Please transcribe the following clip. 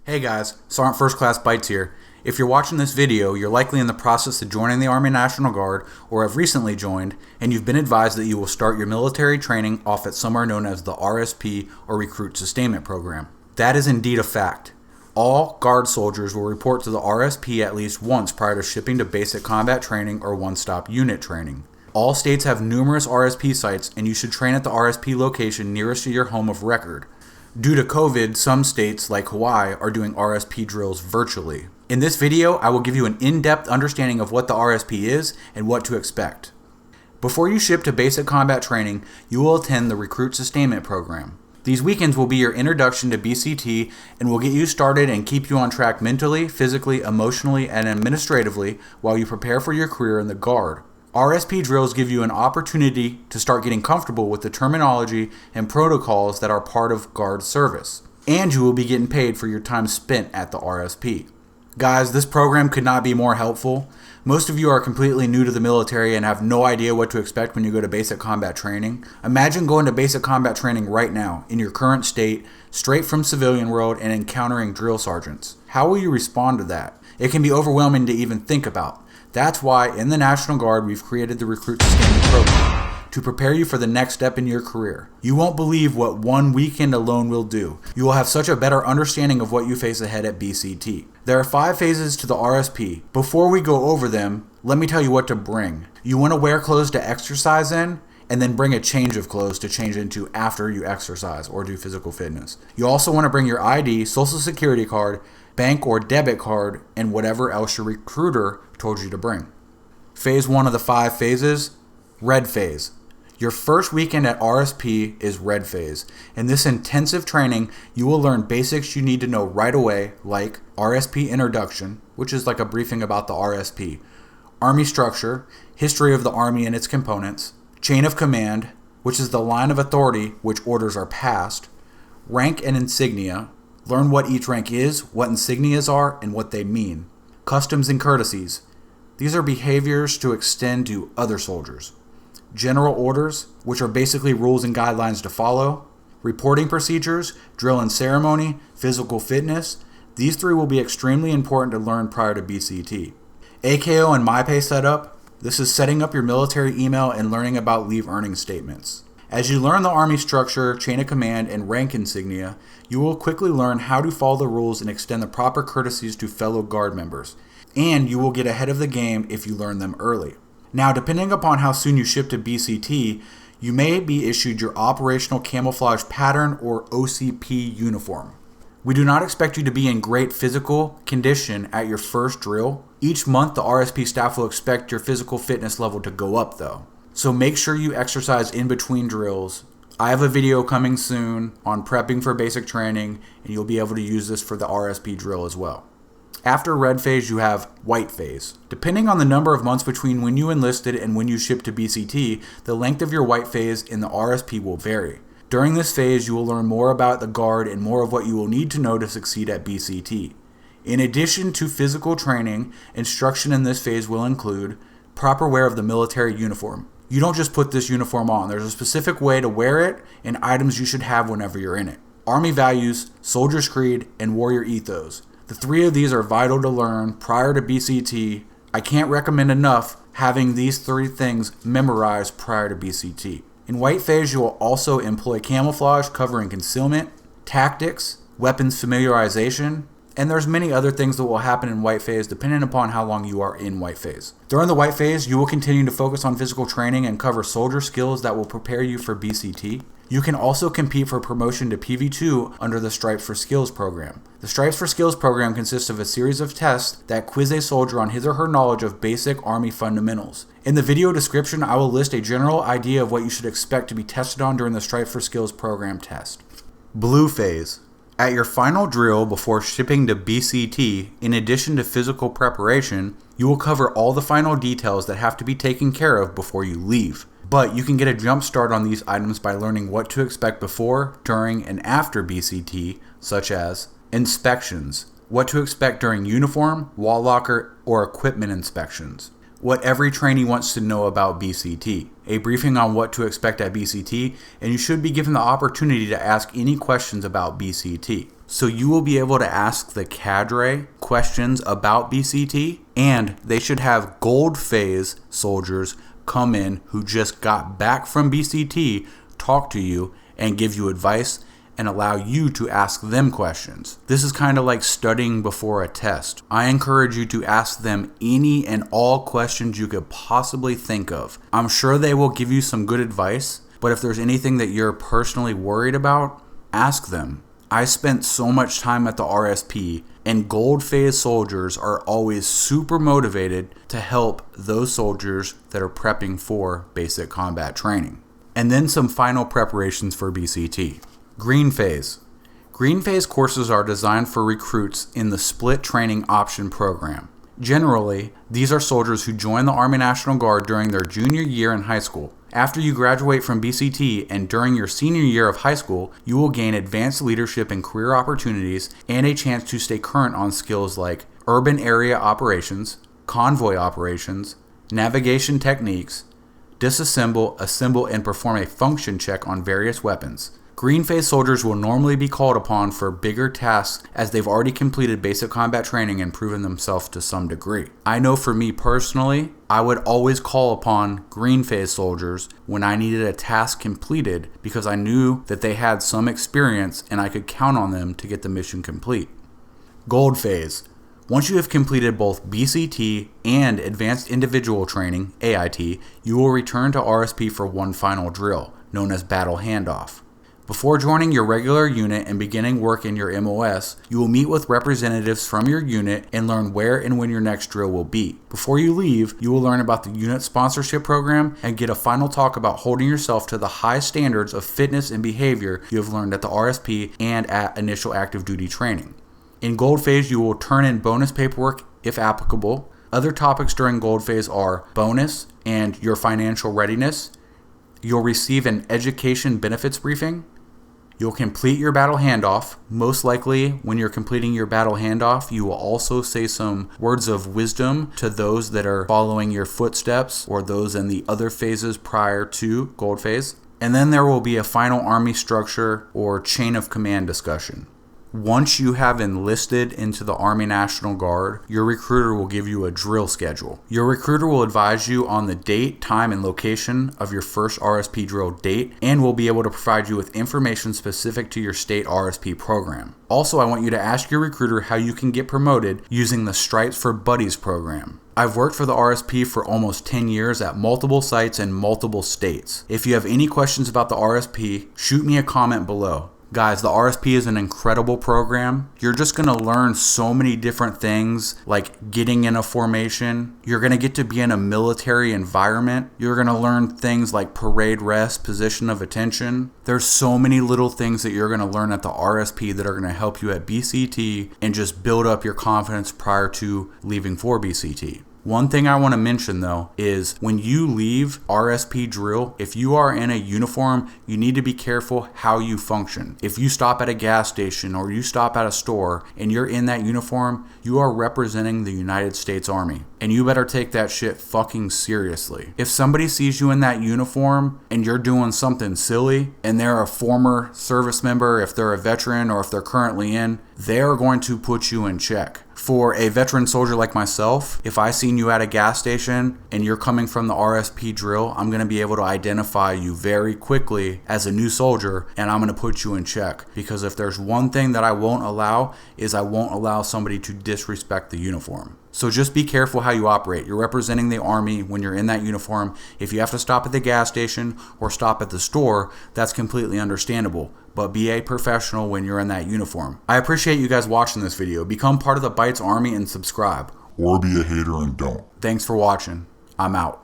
Hey guys, Sergeant First Class Beitz here. If you're watching this video, you're likely in the process of joining the Army National Guard or have recently joined, and you've been advised that you will start your military training off at somewhere known as the RSP or Recruit Sustainment Program. That is indeed a fact. All Guard soldiers will report to the RSP at least once prior to shipping to basic combat training or one-stop unit training. All states have numerous RSP sites, and you should train at the RSP location nearest to your home of record. Due to COVID, some states, like Hawaii, are doing RSP drills virtually. In this video, I will give you an in-depth understanding of what the RSP is and what to expect. Before you ship to basic combat training, you will attend the Recruit Sustainment Program. These weekends will be your introduction to BCT and will get you started and keep you on track mentally, physically, emotionally, and administratively while you prepare for your career in the Guard. RSP drills give you an opportunity to start getting comfortable with the terminology and protocols that are part of Guard service. And you will be getting paid for your time spent at the RSP. Guys, this program could not be more helpful. Most of you are completely new to the military and have no idea what to expect when you go to basic combat training. Imagine going to basic combat training right now, in your current state, straight from civilian world and encountering drill sergeants. How will you respond to that? It can be overwhelming to even think about. That's why in the National Guard we've created the Recruit Sustainment Program to prepare you for the next step in your career. You won't believe what one weekend alone will do. You will have such a better understanding of what you face ahead at BCT. There are 5 phases to the RSP. Before we go over them, let me tell you what to bring. You want to wear clothes to exercise in, and then bring a change of clothes to change into after you exercise or do physical fitness. You also want to bring your ID, social security card, bank or debit card, and whatever else your recruiter told you to bring. Phase 1 of the 5 phases, Red Phase. Your first weekend at RSP is Red Phase. In this intensive training, you will learn basics you need to know right away, like RSP Introduction, which is like a briefing about the RSP, Army Structure, history of the Army and its components, Chain of Command, which is the line of authority which orders are passed, Rank and Insignia, learn what each rank is, what insignias are, and what they mean. Customs and Courtesies. These are behaviors to extend to other soldiers. General Orders, which are basically rules and guidelines to follow. Reporting Procedures, Drill and Ceremony, Physical Fitness. These 3 will be extremely important to learn prior to BCT. AKO and MYPAY setup. This is setting up your military email and learning about leave earning statements. As you learn the Army structure, chain of command, and rank insignia, you will quickly learn how to follow the rules and extend the proper courtesies to fellow Guard members. And you will get ahead of the game if you learn them early. Now, depending upon how soon you ship to BCT, you may be issued your Operational Camouflage Pattern or OCP uniform. We do not expect you to be in great physical condition at your first drill. Each month, the RSP staff will expect your physical fitness level to go up though. So make sure you exercise in between drills. I have a video coming soon on prepping for basic training, and you'll be able to use this for the RSP drill as well. After Red Phase, you have White Phase. Depending on the number of months between when you enlisted and when you ship to BCT, the length of your White Phase in the RSP will vary. During this phase, you will learn more about the Guard and more of what you will need to know to succeed at BCT. In addition to physical training, instruction in this phase will include proper wear of the military uniform. You don't just put this uniform on. There's a specific way to wear it and items you should have whenever you're in it. Army values, Soldier's Creed, and Warrior Ethos. The 3 of these are vital to learn prior to BCT. I can't recommend enough having these 3 things memorized prior to BCT. In White Phase, you will also employ camouflage, cover and concealment, tactics, weapons familiarization, and there's many other things that will happen in White Phase depending upon how long you are in White Phase. During the White Phase, you will continue to focus on physical training and cover soldier skills that will prepare you for BCT. You can also compete for promotion to PV2 under the Stripes for Skills program. The Stripes for Skills program consists of a series of tests that quiz a soldier on his or her knowledge of basic Army fundamentals. In the video description, I will list a general idea of what you should expect to be tested on during the Stripes for Skills program test. Blue Phase. At your final drill before shipping to BCT, in addition to physical preparation, you will cover all the final details that have to be taken care of before you leave. But you can get a jump start on these items by learning what to expect before, during, and after BCT, such as inspections, what to expect during uniform, wall locker, or equipment inspections, what every trainee wants to know about BCT, a briefing on what to expect at BCT, and you should be given the opportunity to ask any questions about BCT. So you will be able to ask the cadre questions about BCT, and they should have gold phase soldiers come in who just got back from BCT, talk to you, and give you advice and allow you to ask them questions. This is kind of like studying before a test. I encourage you to ask them any and all questions you could possibly think of. I'm sure they will give you some good advice, but if there's anything that you're personally worried about, ask them. I spent so much time at the RSP, and gold phase soldiers are always super motivated to help those soldiers that are prepping for basic combat training. And then some final preparations for BCT. Green phase. Green phase courses are designed for recruits in the split training option program. Generally, these are soldiers who join the Army National Guard during their junior year in high school. After you graduate from BCT and during your senior year of high school, you will gain advanced leadership and career opportunities and a chance to stay current on skills like urban area operations, convoy operations, navigation techniques, disassemble, assemble, and perform a function check on various weapons. Green phase soldiers will normally be called upon for bigger tasks as they've already completed basic combat training and proven themselves to some degree. I know for me personally, I would always call upon green phase soldiers when I needed a task completed because I knew that they had some experience and I could count on them to get the mission complete. Gold phase. Once you have completed both BCT and Advanced Individual Training, AIT, you will return to RSP for one final drill, known as Battle Handoff. Before joining your regular unit and beginning work in your MOS, you will meet with representatives from your unit and learn where and when your next drill will be. Before you leave, you will learn about the unit sponsorship program and get a final talk about holding yourself to the high standards of fitness and behavior you have learned at the RSP and at initial active duty training. In Gold Phase, you will turn in bonus paperwork if applicable. Other topics during Gold Phase are bonus and your financial readiness. You'll receive an education benefits briefing. You'll complete your battle handoff. Most likely, when you're completing your battle handoff, you will also say some words of wisdom to those that are following your footsteps or those in the other phases prior to Gold Phase. And then there will be a final Army structure or chain of command discussion. Once you have enlisted into the Army National Guard, your recruiter will give you a drill schedule. Your recruiter will advise you on the date, time, and location of your first RSP drill date and will be able to provide you with information specific to your state RSP program. Also, I want you to ask your recruiter how you can get promoted using the Stripes for Buddies program. I've worked for the RSP for almost 10 years at multiple sites in multiple states. If you have any questions about the RSP, shoot me a comment below. Guys, the RSP is an incredible program. You're just going to learn so many different things, like getting in a formation. You're going to get to be in a military environment. You're going to learn things like parade rest, position of attention. There's so many little things that you're going to learn at the RSP that are going to help you at BCT and just build up your confidence prior to leaving for BCT. One thing I want to mention though is when you leave RSP drill, if you are in a uniform, you need to be careful how you function. If you stop at a gas station or you stop at a store and you're in that uniform, you are representing the United States Army. And you better take that shit fucking seriously. If somebody sees you in that uniform and you're doing something silly and they're a former service member, if they're a veteran or if they're currently in, they're going to put you in check. For a veteran soldier like myself, if I seen you at a gas station and you're coming from the RSP drill, I'm going to be able to identify you very quickly as a new soldier and I'm going to put you in check. Because if there's one thing that I won't allow is I won't allow somebody to disrespect the uniform. So just be careful how you operate. You're representing the Army when you're in that uniform. If you have to stop at the gas station or stop at the store, that's completely understandable. But be a professional when you're in that uniform. I appreciate you guys watching this video. Become part of the Beitz Army and subscribe. Or be a hater and don't. Thanks for watching. I'm out.